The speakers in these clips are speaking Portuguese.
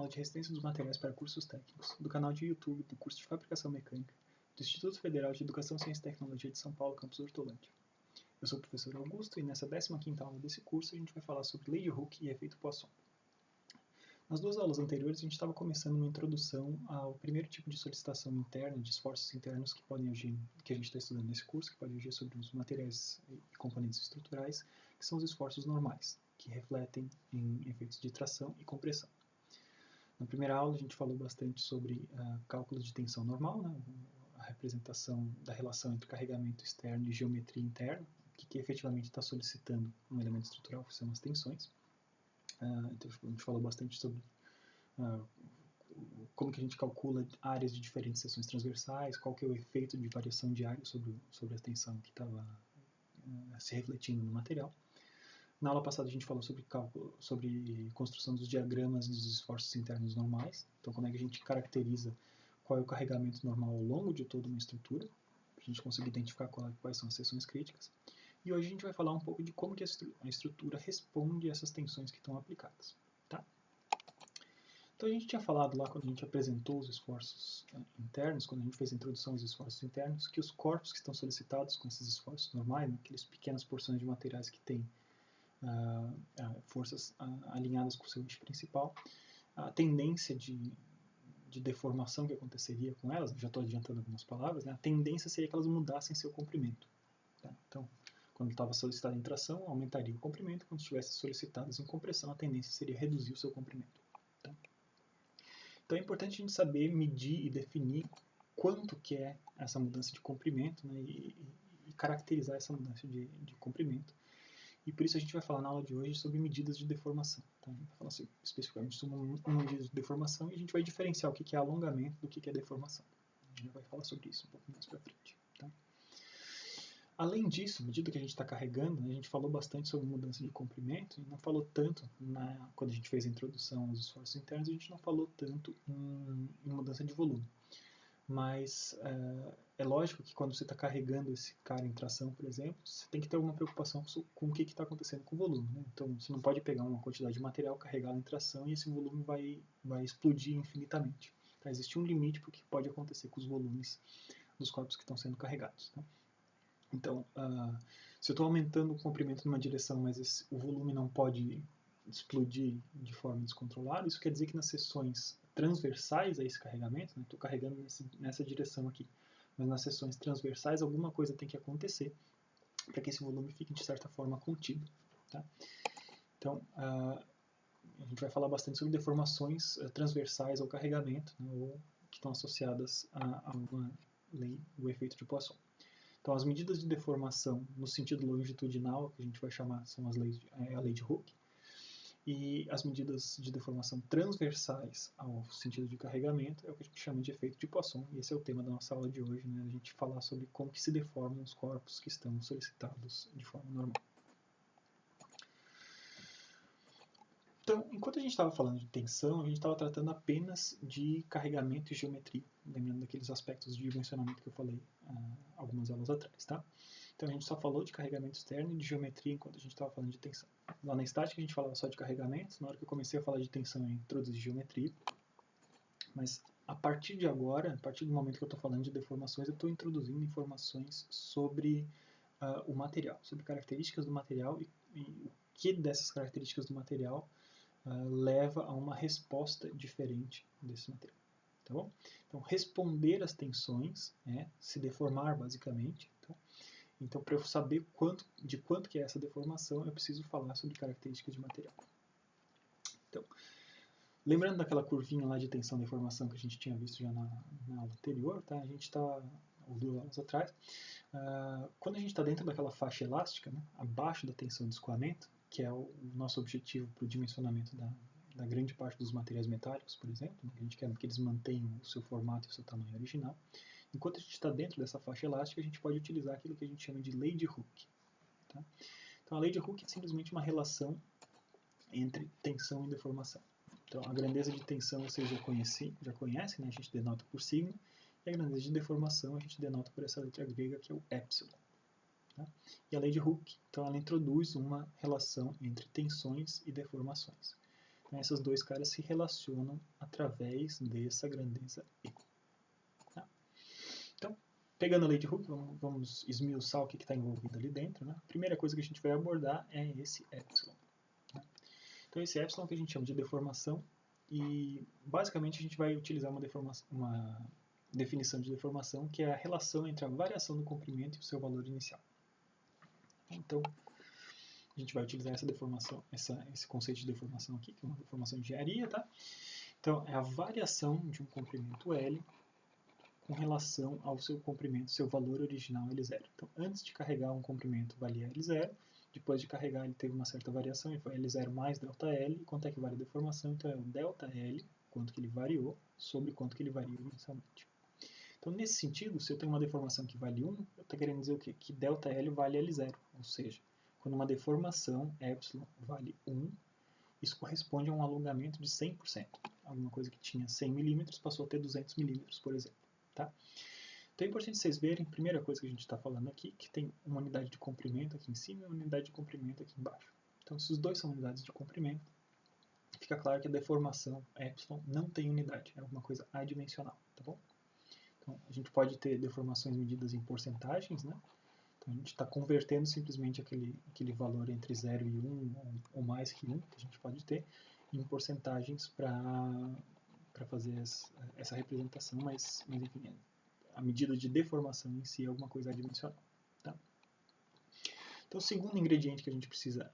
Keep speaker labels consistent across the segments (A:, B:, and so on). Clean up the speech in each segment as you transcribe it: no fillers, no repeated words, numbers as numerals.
A: aula de resistência dos materiais para cursos técnicos, do canal de YouTube do curso de Fabricação Mecânica, do Instituto Federal de Educação, Ciência e Tecnologia de São Paulo, campus Hortolândia. Eu sou o professor Augusto e nessa 15ª aula desse curso a gente vai falar sobre lei de Hooke e efeito Poisson. Nas duas aulas anteriores a gente estava começando uma introdução ao primeiro tipo de solicitação interna, de esforços internos que podem agir, que a gente está estudando nesse curso, que pode agir sobre os materiais e componentes estruturais, que são os esforços normais, que refletem em efeitos de tração e compressão. Na primeira aula a gente falou bastante sobre cálculos de tensão normal, né? A representação da relação entre carregamento externo e geometria interna, que efetivamente está solicitando um elemento estrutural, que são as tensões. Então a gente falou bastante sobre como que a gente calcula áreas de diferentes seções transversais, qual que é o efeito de variação de área sobre a tensão que estava se refletindo no material. Na aula passada a gente falou sobre construção dos diagramas dos esforços internos normais. Então, como é que a gente caracteriza qual é o carregamento normal ao longo de toda uma estrutura, para a gente conseguir identificar quais são as seções críticas. E hoje a gente vai falar um pouco de como que a estrutura responde a essas tensões que estão aplicadas. Tá? Então, a gente tinha falado lá, quando a gente apresentou os esforços internos, quando a gente fez a introdução aos esforços internos, que os corpos que estão solicitados com esses esforços normais, né, aquelas pequenas porções de materiais que têm forças alinhadas com o seu eixo principal, a tendência de deformação que aconteceria com elas, já estou adiantando algumas palavras, né, a tendência seria que elas mudassem seu comprimento. Tá? Então, quando estava solicitado em tração, aumentaria o comprimento, quando estivesse solicitados em compressão, a tendência seria reduzir o seu comprimento. Tá? Então é importante a gente saber medir e definir quanto que é essa mudança de comprimento, né, e caracterizar essa mudança de comprimento. E por isso a gente vai falar na aula de hoje sobre medidas de deformação. Então, a gente vai falar especificamente sobre uma medida de deformação e a gente vai diferenciar o que é alongamento do que é deformação. A gente vai falar sobre isso um pouco mais para frente. Tá? Além disso, à medida que a gente está carregando, a gente falou bastante sobre mudança de comprimento e não falou tanto, quando a gente fez a introdução aos esforços internos, a gente não falou tanto em mudança de volume. Mas é lógico que quando você está carregando esse cara em tração, por exemplo, você tem que ter alguma preocupação com o que está acontecendo com o volume. Né? Então, você não pode pegar uma quantidade de material, carregá-lo em tração e esse volume vai explodir infinitamente. Tá? Existe um limite para o que pode acontecer com os volumes dos corpos que estão sendo carregados. Tá? Então, se eu estou aumentando o comprimento numa direção, mas o volume não pode explodir de forma descontrolada, isso quer dizer que nas seções transversais a esse carregamento, estou carregando nessa direção aqui, mas nas seções transversais alguma coisa tem que acontecer para que esse volume fique de certa forma contido. Tá? Então, a gente vai falar bastante sobre deformações transversais ao carregamento, né, ou que estão associadas a uma lei do efeito de Poisson. Então, as medidas de deformação no sentido longitudinal, que a gente vai chamar, são a lei de Hooke, e as medidas de deformação transversais ao sentido de carregamento é o que a gente chama de efeito de Poisson, e esse é o tema da nossa aula de hoje, né? A gente falar sobre como que se deformam os corpos que estão solicitados de forma normal. Então, enquanto a gente estava falando de tensão, a gente estava tratando apenas de carregamento e geometria, lembrando daqueles aspectos de dimensionamento que eu falei algumas aulas atrás, tá? Então a gente só falou de carregamento externo e de geometria enquanto a gente estava falando de tensão. Lá na estática a gente falava só de carregamento, na hora que eu comecei a falar de tensão eu introduzi geometria, mas a partir de agora, a partir do momento que eu estou falando de deformações, eu estou introduzindo informações sobre o material, sobre características do material e o que dessas características do material leva a uma resposta diferente desse material. Tá bom? Então, responder às tensões é se deformar, basicamente. Tá? Então, para eu saber de quanto que é essa deformação, eu preciso falar sobre características de material. Então, lembrando daquela curvinha lá de tensão e deformação que a gente tinha visto já na aula anterior, tá? A gente está, ou 2 aulas atrás, quando a gente está dentro daquela faixa elástica, né, abaixo da tensão de escoamento, que é o nosso objetivo para o dimensionamento da grande parte dos materiais metálicos, por exemplo, né, a gente quer que eles mantenham o seu formato e o seu tamanho original. Enquanto a gente está dentro dessa faixa elástica, a gente pode utilizar aquilo que a gente chama de lei de Hooke. Tá? Então, a lei de Hooke é simplesmente uma relação entre tensão e deformação. Então, a grandeza de tensão vocês já conhecem, né? A gente denota por sigma, e a grandeza de deformação a gente denota por essa letra grega, que é o epsilon. Tá? E a lei de Hooke, então, ela introduz uma relação entre tensões e deformações. Esses dois caras se relacionam através dessa grandeza E. Tá? Então, pegando a lei de Hooke, vamos esmiuçar o que está envolvido ali dentro. Né? A primeira coisa que a gente vai abordar é esse epsilon. Né? Então, esse epsilon que a gente chama de deformação, e basicamente a gente vai utilizar uma definição de deformação que é a relação entre a variação do comprimento e o seu valor inicial. Então, a gente vai utilizar essa deformação, esse conceito de deformação aqui, que é uma deformação de engenharia, tá? Então, é a variação de um comprimento L com relação ao seu comprimento, seu valor original L0. Então, antes de carregar um comprimento valia L0, depois de carregar ele teve uma certa variação, e foi L0 mais ΔL, e quanto é que vale a deformação? Então, é o ΔL, quanto que ele variou, sobre quanto que ele varia inicialmente. Então, nesse sentido, se eu tenho uma deformação que vale 1, eu estou querendo dizer o quê? Que ΔL vale L0, ou seja, quando uma deformação epsilon vale 1, isso corresponde a um alongamento de 100%. Alguma coisa que tinha 100 milímetros passou a ter 200 milímetros, por exemplo. Tá? Então é importante vocês verem, primeira coisa que a gente está falando aqui, que tem uma unidade de comprimento aqui em cima e uma unidade de comprimento aqui embaixo. Então, se os dois são unidades de comprimento, fica claro que a deformação epsilon não tem unidade, é alguma coisa adimensional, tá bom? Então, a gente pode ter deformações medidas em porcentagens, né? Então, a gente está convertendo simplesmente aquele valor entre 0 e 1, ou mais que 1, que a gente pode ter, em porcentagens para fazer essa representação, mas enfim, a medida de deformação em si é alguma coisa adimensional. Tá? Então, o segundo ingrediente que a gente precisa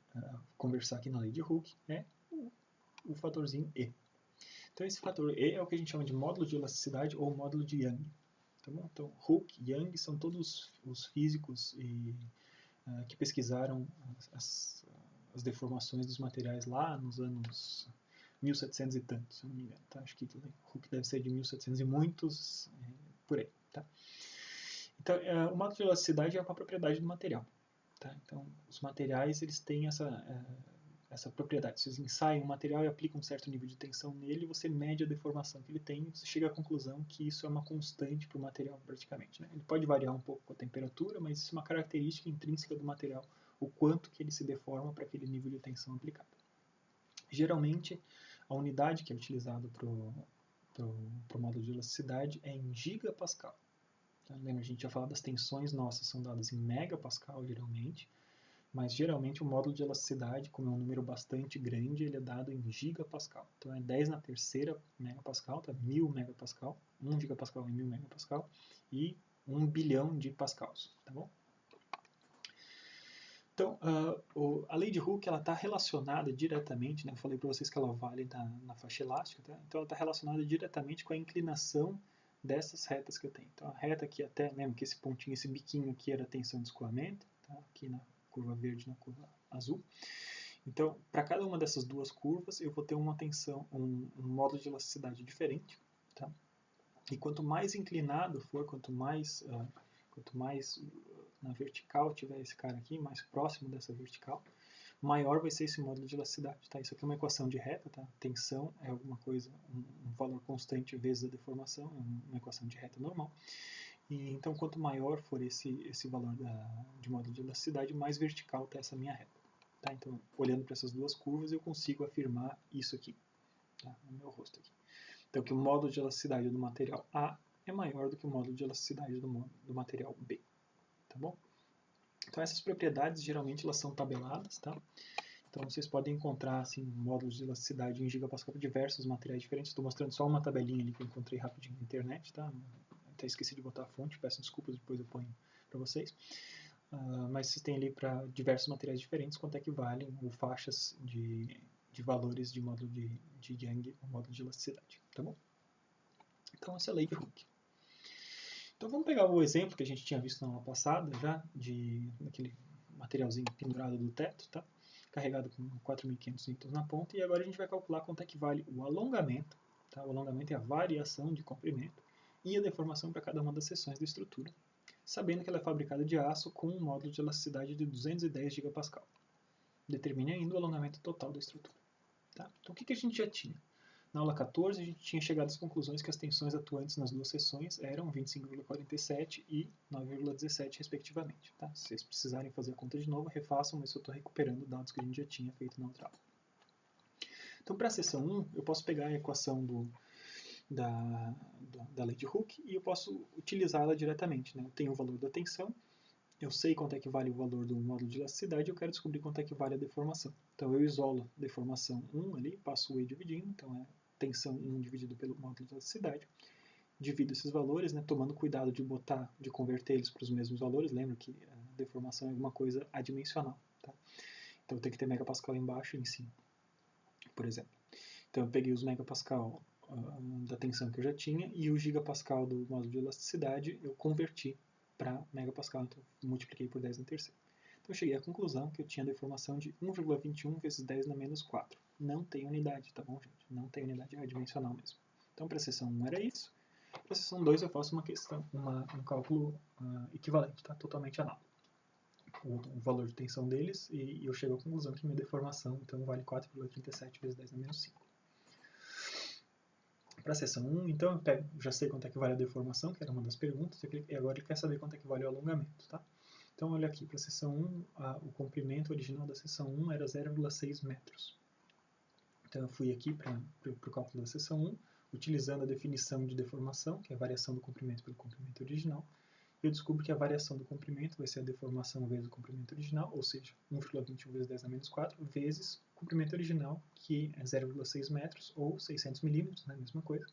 A: conversar aqui na lei de Hooke é o fatorzinho E. Então, esse fator E é o que a gente chama de módulo de elasticidade ou módulo de Young. Tá bom? Então, Hooke e Young são todos os físicos que pesquisaram as deformações dos materiais lá nos anos 1700 e tantos, se eu não me engano. Tá? Acho que Hooke deve ser de 1700 e muitos, por aí. Tá? Então, o módulo de elasticidade é uma propriedade do material. Tá? Então, os materiais eles têm essa propriedade. Vocês ensaiam o material e aplicam um certo nível de tensão nele, você mede a deformação que ele tem e você chega à conclusão que isso é uma constante para o material, praticamente. Né? Ele pode variar um pouco com a temperatura, mas isso é uma característica intrínseca do material, o quanto que ele se deforma para aquele nível de tensão aplicado. Geralmente, a unidade que é utilizada para o módulo de elasticidade é em gigapascal. Tá? Lembra, a gente já falou das tensões nossas, são dadas em megapascal, geralmente, mas geralmente o módulo de elasticidade, como é um número bastante grande, ele é dado em gigapascal. Então é 10 na terceira megapascal, tá? 1000 megapascal, 1 gigapascal em 1000 megapascal e 1 bilhão de pascals, tá bom? Então, a lei de Hooke está relacionada diretamente, né? Eu falei para vocês que ela vale na faixa elástica, tá? Então ela está relacionada diretamente com a inclinação dessas retas que eu tenho. Então a reta aqui até, lembra que esse pontinho, esse biquinho aqui era a tensão de escoamento, tá? Aqui na curva verde e na curva azul. Então, para cada uma dessas duas curvas, eu vou ter uma tensão, um módulo de elasticidade diferente, tá? E quanto mais inclinado for, quanto mais na vertical tiver esse cara aqui, mais próximo dessa vertical, maior vai ser esse módulo de elasticidade, tá? Isso aqui é uma equação de reta, tá? Tensão é alguma coisa, um valor constante vezes a deformação, é uma equação de reta normal. E, então, quanto maior for esse valor de módulo de elasticidade, mais vertical está essa minha reta. Tá? Então, olhando para essas duas curvas, eu consigo afirmar isso aqui, tá? No meu rosto aqui. Então, que o módulo de elasticidade do material A é maior do que o módulo de elasticidade do material B. Tá bom? Então, essas propriedades, geralmente, elas são tabeladas, tá? Então, vocês podem encontrar assim, módulos de elasticidade em gigapascal para diversos materiais diferentes. Estou mostrando só uma tabelinha ali que eu encontrei rapidinho na internet, tá? Até esqueci de botar a fonte, peço desculpas, depois eu ponho para vocês. Mas vocês têm ali para diversos materiais diferentes quanto é que valem ou faixas de valores de módulo de Young ou módulo de elasticidade, tá bom? Então essa é a lei de Hooke. Então vamos pegar o exemplo que a gente tinha visto na aula passada já, daquele materialzinho pendurado do teto, tá? Carregado com 4.500 N na ponta, e agora a gente vai calcular quanto é que vale o alongamento, tá? O alongamento é a variação de comprimento e a deformação para cada uma das seções da estrutura, sabendo que ela é fabricada de aço com um módulo de elasticidade de 210 gigapascal. Determine ainda o alongamento total da estrutura. Tá? Então o que a gente já tinha? Na aula 14 a gente tinha chegado às conclusões que as tensões atuantes nas duas seções eram 25,47 e 9,17 respectivamente. Tá? Se vocês precisarem fazer a conta de novo, refaçam, mas eu estou recuperando dados que a gente já tinha feito na outra aula. Então, para a seção 1, eu posso pegar a equação da lei de Hooke e eu posso utilizá-la diretamente. Né? Eu tenho o valor da tensão, eu sei quanto é que vale o valor do módulo de elasticidade e eu quero descobrir quanto é que vale a deformação. Então, eu isolo a deformação 1 ali, passo o E dividindo, então é tensão 1 dividido pelo módulo de elasticidade. Divido esses valores, né, tomando cuidado de converter eles para os mesmos valores. Lembra que a deformação é alguma coisa adimensional. Tá? Então, eu tenho que ter megapascal embaixo e em cima, por exemplo. Então, eu peguei os megapascal da tensão que eu já tinha e o gigapascal do módulo de elasticidade eu converti para megapascal, então multipliquei por 10 na terceira. Então, eu cheguei à conclusão que eu tinha deformação de 1,21 vezes 10 na menos 4. Não tem unidade, tá bom, gente? Não tem unidade, é adimensional mesmo. Então, para a seção 1 era isso. Para a seção 2 eu faço um cálculo equivalente, tá? Totalmente análogo. O valor de tensão deles e eu chego à conclusão que minha deformação então vale 4,37 vezes 10 na menos 5. Para a seção 1, então eu já sei quanto é que vale a deformação, que era uma das perguntas, e agora ele quer saber quanto é que vale o alongamento. Tá? Então olha aqui, para a seção 1, o comprimento original da seção 1 era 0,6 metros. Então eu fui aqui para o cálculo da seção 1, utilizando a definição de deformação, que é a variação do comprimento pelo comprimento original. Eu descubro que a variação do comprimento vai ser a deformação vezes o comprimento original, ou seja, 1,21 vezes 10 a menos 4, vezes o comprimento original, que é 0,6 metros, ou 600 milímetros, né, mesma coisa.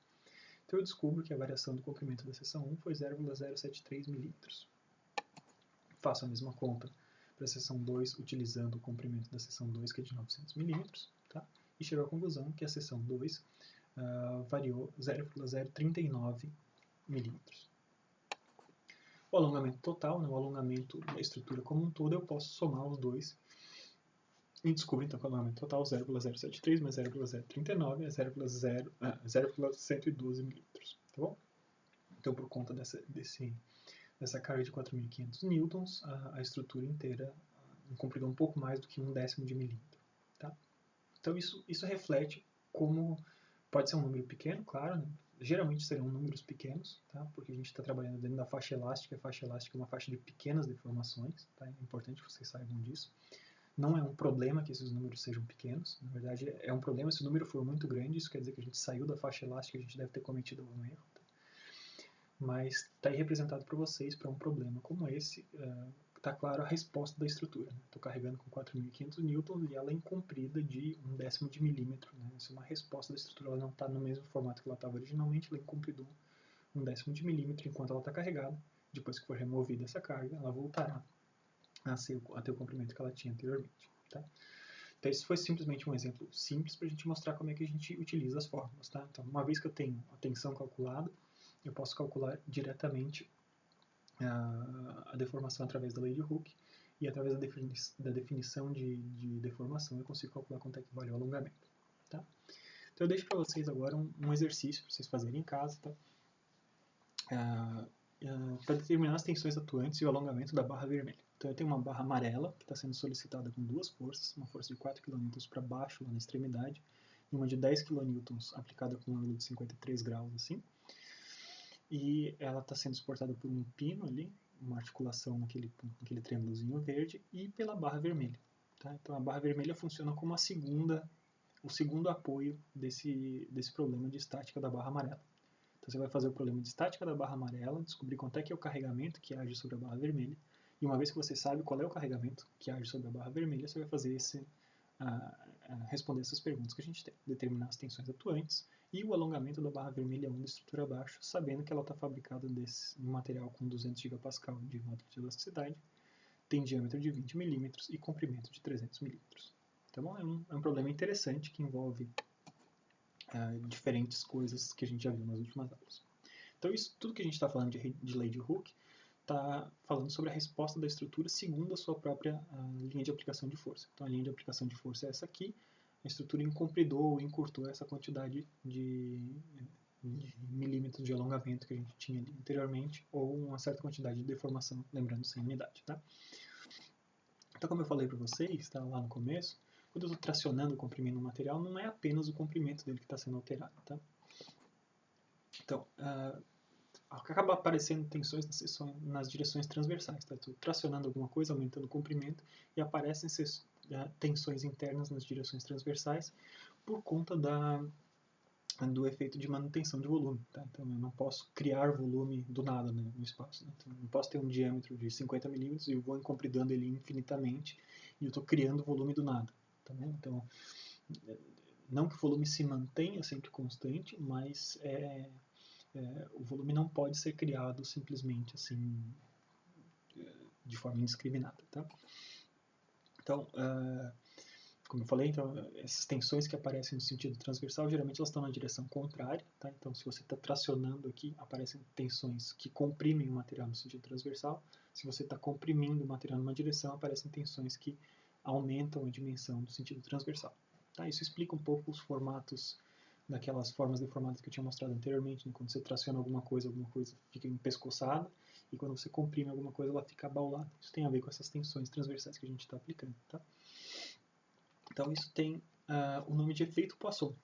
A: Então eu descubro que a variação do comprimento da seção 1 foi 0,073 milímetros. Faço a mesma conta para a seção 2, utilizando o comprimento da seção 2, que é de 900 milímetros, tá? E chego à conclusão que a seção 2 variou 0,039 milímetros. O alongamento total, né, o alongamento da estrutura como um todo, eu posso somar os dois e descubro então que o alongamento total 0,073 mais 0,039 é 0,112 milímetros, tá bom? Então, por conta dessa carga de 4.500 newtons, a estrutura inteira compridou um pouco mais do que 1/10 de milímetro, tá? Então, isso reflete como pode ser um número pequeno, claro, né? Geralmente serão números pequenos, tá? Porque a gente está trabalhando dentro da faixa elástica. A faixa elástica é uma faixa de pequenas deformações, tá? É importante que vocês saibam disso. Não é um problema que esses números sejam pequenos, na verdade é um problema se o número for muito grande, isso quer dizer que a gente saiu da faixa elástica, a gente deve ter cometido algum erro. Tá? Mas está aí representado para vocês, para um problema como esse, está claro a resposta da estrutura. Estou carregando com 4.500 newtons e ela é incomprida de 1/10 de milímetro. Né? Isso é uma resposta da estrutura, ela não está no mesmo formato que ela estava originalmente, ela é incompridou 1/10 de milímetro enquanto ela está carregada. Depois que for removida essa carga, ela voltará a ter o comprimento que ela tinha anteriormente. Tá? Então, isso foi simplesmente um exemplo simples para a gente mostrar como é que a gente utiliza as fórmulas. Tá? Então, uma vez que eu tenho a tensão calculada, eu posso calcular diretamente a deformação através da lei de Hooke e através da definição de deformação eu consigo calcular quanto é que vale o alongamento. Tá? Então eu deixo para vocês agora um exercício para vocês fazerem em casa, tá? Para determinar as tensões atuantes e o alongamento da barra vermelha. Então eu tenho uma barra amarela que está sendo solicitada com duas forças, uma força de 4 kN para baixo lá na extremidade e uma de 10 kN aplicada com um ângulo de 53 graus assim. E ela está sendo suportada por um pino ali, uma articulação naquele triângulozinho verde, e pela barra vermelha. Tá? Então a barra vermelha funciona como o segundo apoio desse problema de estática da barra amarela. Então você vai fazer o problema de estática da barra amarela, descobrir quanto é que é o carregamento que age sobre a barra vermelha, e uma vez que você sabe qual é o carregamento que age sobre a barra vermelha, você vai fazer responder essas perguntas que a gente tem, determinar as tensões atuantes e o alongamento da barra vermelha 1 da estrutura abaixo, sabendo que ela está fabricada de um material com 200 gigapascal de módulo de elasticidade, tem diâmetro de 20 milímetros e comprimento de 300 milímetros. Então é um problema interessante que envolve diferentes coisas que a gente já viu nas últimas aulas. Então isso tudo que a gente está falando de lei de Hooke está falando sobre a resposta da estrutura segundo a sua própria linha de aplicação de força. Então a linha de aplicação de força é essa aqui, a estrutura incompridou ou encurtou essa quantidade de milímetros de alongamento que a gente tinha ali anteriormente, ou uma certa quantidade de deformação, lembrando sem unidade. Tá? Então como eu falei para vocês, tá, lá no começo, quando eu estou tracionando, comprimindo o material, não é apenas o comprimento dele que está sendo alterado. Tá? Então, acaba aparecendo tensões nas direções transversais. Tá? Estou tracionando alguma coisa, aumentando o comprimento, e aparecem tensões internas nas direções transversais, por conta do efeito de manutenção de volume. Tá? Então eu não posso criar volume do nada, né, no espaço. Né? Então, eu não posso ter um diâmetro de 50 milímetros e eu vou encompridando ele infinitamente e eu estou criando volume do nada. Tá bom? Então, não que o volume se mantenha sempre constante, mas o volume não pode ser criado simplesmente assim, de forma indiscriminada. Tá? Então, como eu falei, então, essas tensões que aparecem no sentido transversal, geralmente elas estão na direção contrária. Tá? Então, se você está tracionando aqui, aparecem tensões que comprimem o material no sentido transversal. Se você está comprimindo o material numa direção, aparecem tensões que aumentam a dimensão do sentido transversal. Tá? Isso explica um pouco os formatos daquelas formas deformadas que eu tinha mostrado anteriormente. Né? Quando você traciona alguma coisa fica empescoçada, e quando você comprime alguma coisa, ela fica abaulada. Isso tem a ver com essas tensões transversais que a gente está aplicando. Tá? Então isso tem o nome de efeito Poisson.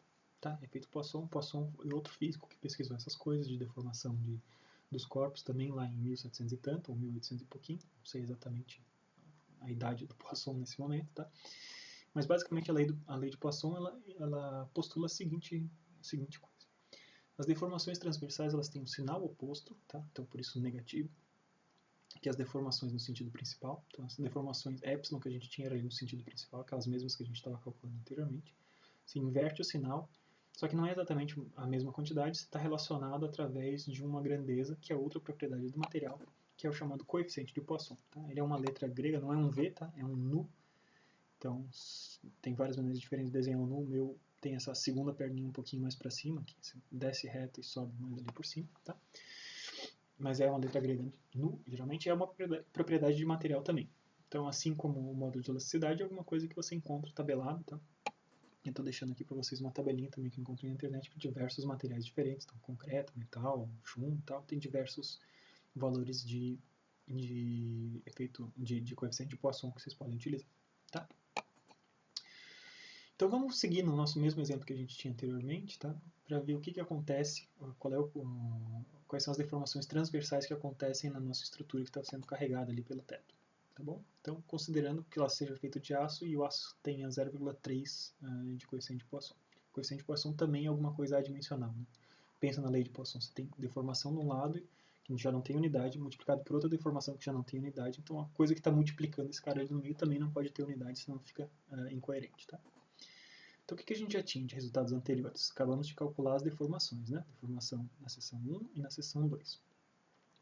A: Tá? Efeito Poisson, Poisson é outro físico que pesquisou essas coisas de deformação dos corpos também lá em 1700 e tanto, ou 1800 e pouquinho, não sei exatamente a idade do Poisson nesse momento. Tá? Mas basicamente a lei de Poisson ela postula a seguinte coisa. As deformações transversais elas têm um sinal oposto, tá? Então por isso negativo, que as deformações no sentido principal. Então as deformações epsilon que a gente tinha era ali no sentido principal, aquelas mesmas que a gente estava calculando anteriormente. Se inverte o sinal, só que não é exatamente a mesma quantidade, está relacionado através de uma grandeza, que é outra propriedade do material, que é o chamado coeficiente de Poisson. Tá? Ele é uma letra grega, não é um V, tá? É um nu. Então tem várias maneiras diferentes de desenhar um nu. O meu tem essa segunda perninha um pouquinho mais para cima, que desce reto e sobe mais ali por cima. Tá? Mas é uma letra grega nu, geralmente é uma propriedade de material também. Então, assim como o módulo de elasticidade, é alguma coisa que você encontra tabelado. Tá? Eu estou deixando aqui para vocês uma tabelinha também que eu encontrei na internet para diversos materiais diferentes, então concreto, metal, chumbo, tal, tem diversos valores de efeito de coeficiente de Poisson que vocês podem utilizar. Tá? Então vamos seguir no nosso mesmo exemplo que a gente tinha anteriormente, tá? Para ver o que acontece, quais são as deformações transversais que acontecem na nossa estrutura que está sendo carregada ali pelo teto. Tá bom? Então, considerando que ela seja feita de aço e o aço tenha 0,3 de coeficiente de Poisson. O coeficiente de Poisson também é alguma coisa adimensional. Né? Pensa na lei de Poisson, você tem deformação de um lado, que já não tem unidade, multiplicado por outra deformação que já não tem unidade. Então, a coisa que está multiplicando esse cara ali no meio também não pode ter unidade, senão fica incoerente. Tá? Então, o que a gente já tinha de resultados anteriores? Acabamos de calcular as deformações, né? Deformação na seção 1 e na seção 2.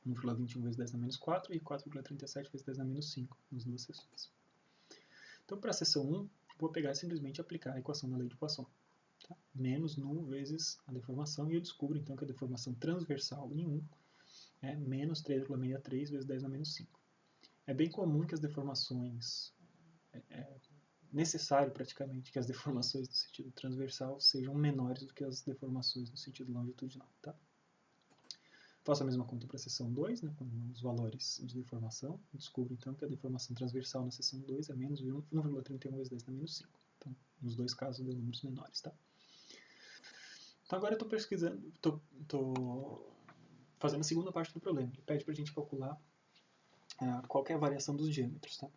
A: 1,21 vezes 10 na menos 4 e 4,37 vezes 10 na menos 5 nas duas seções. Então, para a seção 1, vou pegar e simplesmente aplicar a equação da lei de Poisson. Tá? Menos nu vezes a deformação, e eu descubro então que a deformação transversal em 1 é menos 3,63 vezes 10 na menos 5. É bem comum que as deformações necessário praticamente que as deformações no sentido transversal sejam menores do que as deformações no sentido longitudinal. Tá? Faço a mesma conta para a seção 2, né, com os valores de deformação. Descubro então que a deformação transversal na seção 2 é menos 1,31 vezes 10 na menos 5. Então, nos dois casos deu números menores. Tá? Então agora eu estou pesquisando, estou fazendo a segunda parte do problema. Ele pede para a gente calcular qual é a variação dos diâmetros. Tá?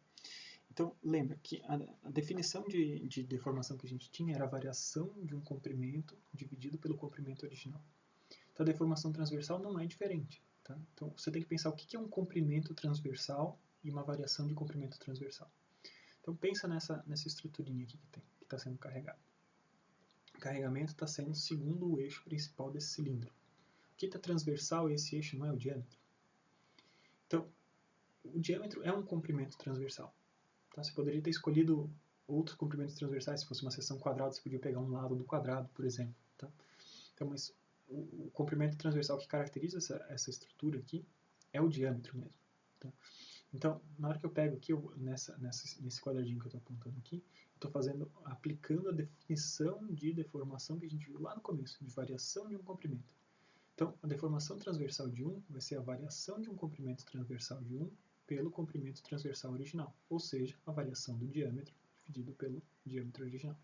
A: Então, lembra que a definição de deformação que a gente tinha era a variação de um comprimento dividido pelo comprimento original. Então, a deformação transversal não é diferente. Tá? Então, você tem que pensar o que é um comprimento transversal e uma variação de comprimento transversal. Então, pensa nessa estruturinha aqui que está sendo carregada. O carregamento está sendo segundo o eixo principal desse cilindro. O que está transversal a esse eixo não é o diâmetro. Então, o diâmetro é um comprimento transversal. Tá? Você poderia ter escolhido outros comprimentos transversais. Se fosse uma seção quadrada, você podia pegar um lado do quadrado, por exemplo. Tá? Então, mas o comprimento transversal que caracteriza essa estrutura aqui é o diâmetro mesmo. Tá? Então, na hora que eu pego aqui, nesse quadradinho que eu estou apontando aqui, estou aplicando a definição de deformação que a gente viu lá no começo, de variação de um comprimento. Então, a deformação transversal de 1 vai ser a variação de um comprimento transversal de 1 pelo comprimento transversal original, ou seja, a variação do diâmetro dividido pelo diâmetro original.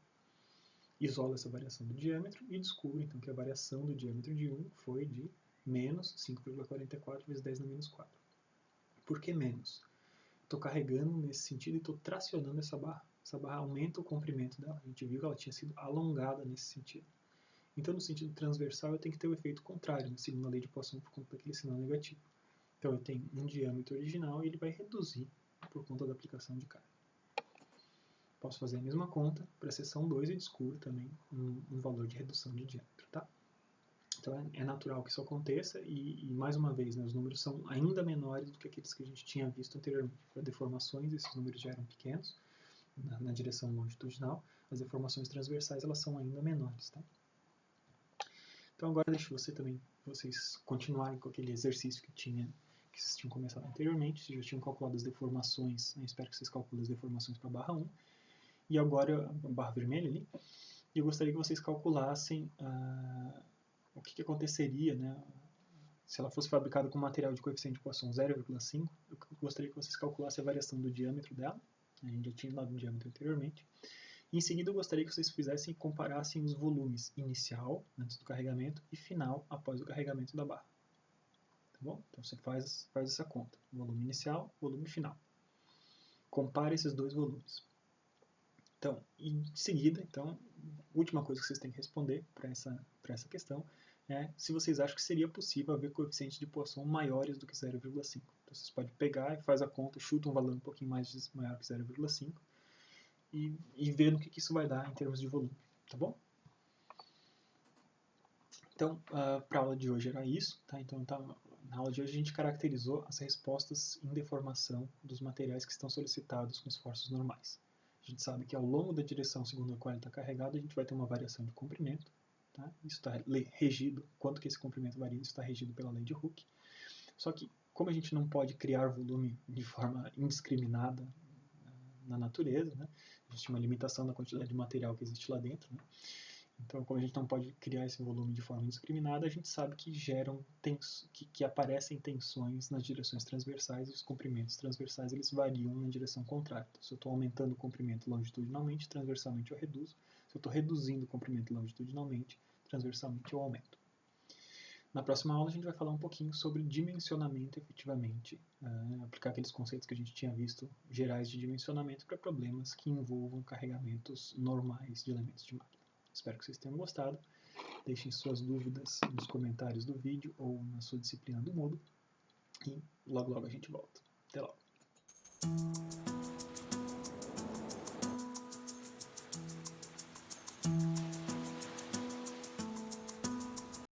A: Isolo essa variação do diâmetro e descubro então que a variação do diâmetro de 1 foi de menos 5,44 vezes 10 na menos 4. Por que menos? Estou carregando nesse sentido e estou tracionando essa barra. essa barra aumenta o comprimento dela. A gente viu que ela tinha sido alongada nesse sentido. Então, no sentido transversal, eu tenho que ter o efeito contrário, né? Segundo a lei de Poisson, por conta daquele sinal negativo. Então, eu tenho um diâmetro original e ele vai reduzir por conta da aplicação de carga. Posso fazer a mesma conta para a seção 2 e descubro também um valor de redução de diâmetro, tá? Então, é natural que isso aconteça e mais uma vez, né, os números são ainda menores do que aqueles que a gente tinha visto anteriormente. Para deformações, esses números já eram pequenos na direção longitudinal. As deformações transversais, elas são ainda menores, tá? Então agora deixo vocês continuarem com aquele exercício que vocês tinham começado anteriormente. Vocês já tinham calculado as deformações, eu espero que vocês calculem as deformações para a barra 1. E agora, a barra vermelha ali, e eu gostaria que vocês calculassem o que aconteceria, né, se ela fosse fabricada com material de coeficiente de Poisson 0,5. Eu gostaria que vocês calculassem a variação do diâmetro dela. A gente já tinha dado o diâmetro anteriormente. Em seguida, eu gostaria que vocês fizessem e comparassem os volumes inicial, antes do carregamento, e final, após o carregamento da barra. Tá bom? Então, você faz essa conta. Volume inicial, volume final. Compare esses dois volumes. Então, em seguida, a última coisa que vocês têm que responder para essa questão é se vocês acham que seria possível haver coeficientes de Poisson maiores do que 0,5. Então, vocês podem pegar e faz a conta, chuta um valor um pouquinho maior que 0,5. E ver no que isso vai dar em termos de volume, tá bom? Então, para a aula de hoje era isso, tá? Então, na aula de hoje a gente caracterizou as respostas em deformação dos materiais que estão solicitados com esforços normais. A gente sabe que ao longo da direção segundo a qual ele está carregado, a gente vai ter uma variação de comprimento, tá? Isso está regido, quanto que esse comprimento varia, isso está regido pela lei de Hooke. Só que, como a gente não pode criar volume de forma indiscriminada na natureza, né? Existe uma limitação da quantidade de material que existe lá dentro, né? Então, como a gente não pode criar esse volume de forma indiscriminada, a gente sabe que que aparecem tensões nas direções transversais, e os comprimentos transversais eles variam na direção contrária. Então, se eu estou aumentando o comprimento longitudinalmente, transversalmente eu reduzo. Se eu estou reduzindo o comprimento longitudinalmente, transversalmente eu aumento. Na próxima aula a gente vai falar um pouquinho sobre dimensionamento efetivamente, aplicar aqueles conceitos que a gente tinha visto gerais de dimensionamento para problemas que envolvam carregamentos normais de elementos de máquina. Espero que vocês tenham gostado. Deixem suas dúvidas nos comentários do vídeo ou na sua disciplina do Moodle. E logo a gente volta. Até logo!